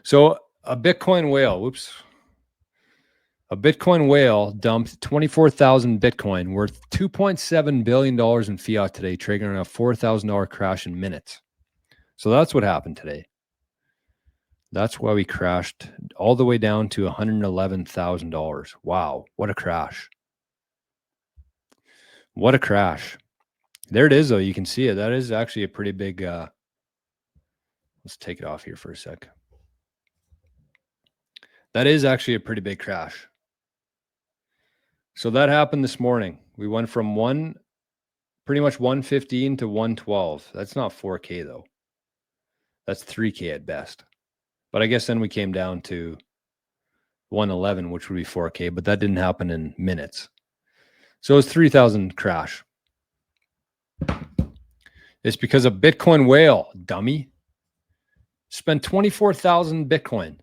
So a Bitcoin whale, a Bitcoin whale dumped 24,000 Bitcoin worth $2.7 billion in fiat today, triggering a $4,000 crash in minutes. So that's what happened today. That's why we crashed all the way down to $111,000. Wow, what a crash. What a crash. There it is, though. You can see it. That is actually a pretty big... let's take it off here for a sec. That is actually a pretty big crash. So that happened this morning. We went from pretty much 115 to 112. That's not 4K, though. That's 3K at best. But I guess then we came down to 111, which would be 4K, but that didn't happen in minutes. So it was 3,000 crash. It's because a Bitcoin whale, dummy, spent 24,000 Bitcoin.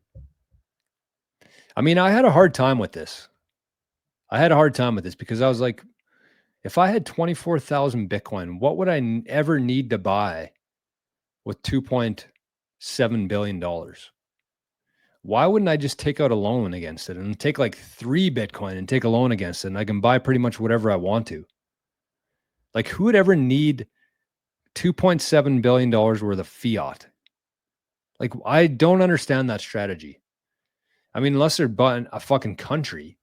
I mean, I had a hard time with this. Because I was like, if I had 24,000 Bitcoin, what would I ever need to buy with $2.7 billion? Why wouldn't I just take out a loan against it and take like 3 Bitcoin and take a loan against it, and I can buy pretty much whatever I want to? Like, who would ever need $2.7 billion worth of fiat? Like, I don't understand that strategy. I mean, unless they're buying a fucking country.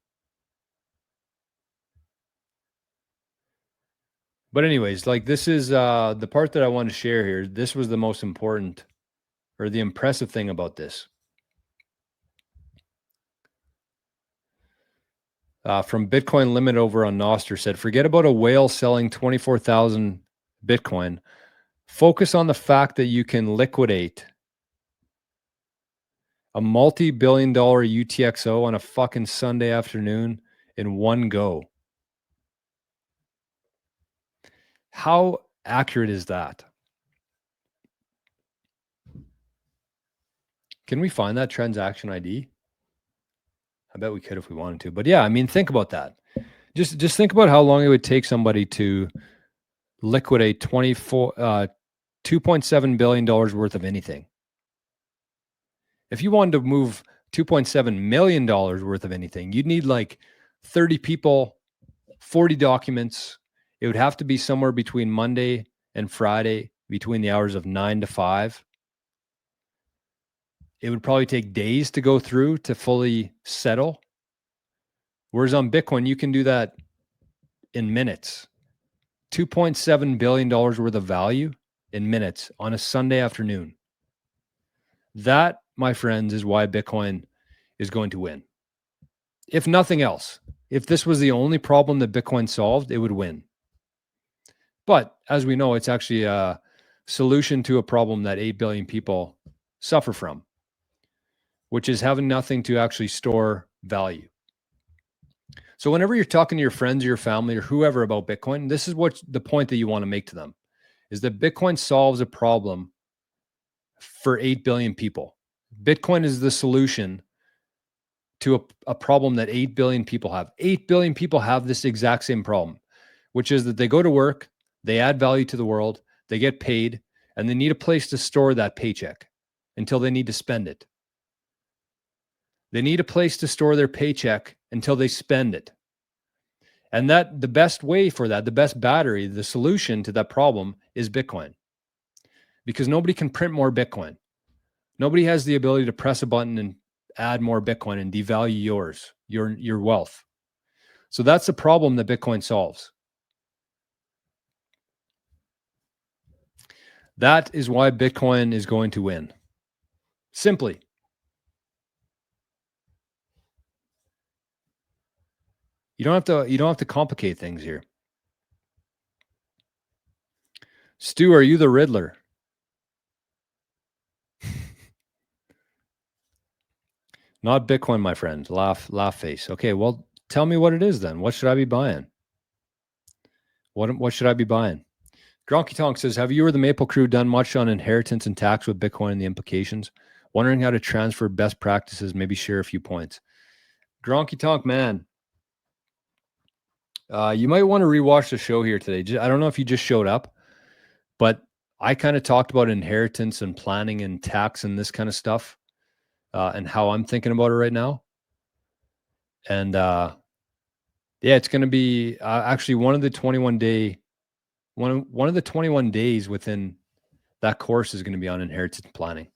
But anyways, like, this is the part that I want to share here. This was the most important, or the impressive thing about this. From Bitcoin Limit over on Noster said, forget about a whale selling 24,000 Bitcoin. Focus on the fact that you can liquidate a multi-billion-dollar UTXO on a fucking Sunday afternoon in one go. How accurate is that? Can we find that transaction ID? I bet we could if we wanted to. But yeah, I mean, think about that. Just think about how long it would take somebody to liquidate $2.7 billion worth of anything. If you wanted to move $2.7 million worth of anything, you'd need like 30 people, 40 documents. It would have to be somewhere between Monday and Friday, between the hours of 9 to 5. It would probably take days to go through to fully settle. Whereas on Bitcoin, you can do that in minutes. $2.7 billion worth of value in minutes on a Sunday afternoon. That, my friends, is why Bitcoin is going to win. If nothing else, if this was the only problem that Bitcoin solved, it would win. But as we know, it's actually a solution to a problem that 8 billion people suffer from, which is having nothing to actually store value. So whenever you're talking to your friends or your family or whoever about Bitcoin, this is what the point that you want to make to them is that Bitcoin solves a problem for 8 billion people. Bitcoin is the solution to a problem that 8 billion people have. 8 billion people have this exact same problem, which is that they go to work, they add value to the world, they get paid, and they need a place to store that paycheck until they need to spend it. They need a place to store their paycheck until they spend it. And that the best way for that, the best battery, the solution to that problem is Bitcoin. Because nobody can print more Bitcoin. Nobody has the ability to press a button and add more Bitcoin and devalue your wealth. So that's the problem that Bitcoin solves. That is why Bitcoin is going to win. Simply. You don't have to complicate things here. Stu, are you the Riddler? Not Bitcoin, my friend. Laugh face. Okay, well, tell me what it is then. What should I be buying? What should I be buying? Gronky Tonk says, have you or the Maple crew done much on inheritance and tax with Bitcoin and the implications? Wondering how to transfer best practices, maybe share a few points. Gronky Tonk, man. You might want to rewatch the show here today. I don't know if you just showed up, but I kind of talked about inheritance and planning and tax and this kind of stuff and how I'm thinking about it right now. And yeah, it's going to be actually one of the 21 days within that course is going to be on inheritance planning.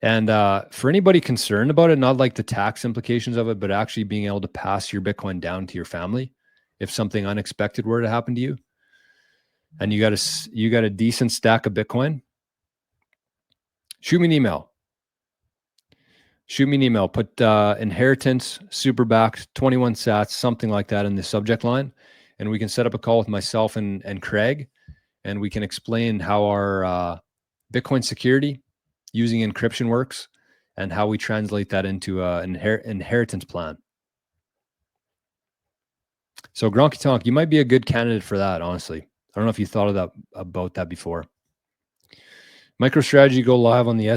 And for anybody concerned about it, not like the tax implications of it, but actually being able to pass your Bitcoin down to your family if something unexpected were to happen to you, and you got a decent stack of Bitcoin, shoot me an email. Put inheritance, super backed, 21 sats, something like that in the subject line, and we can set up a call with myself and Craig, and we can explain how our Bitcoin security using encryption works and how we translate that into an inheritance plan. So Gronky Tonk, you might be a good candidate for that, honestly. I don't know if you thought about that before. MicroStrategy go live on the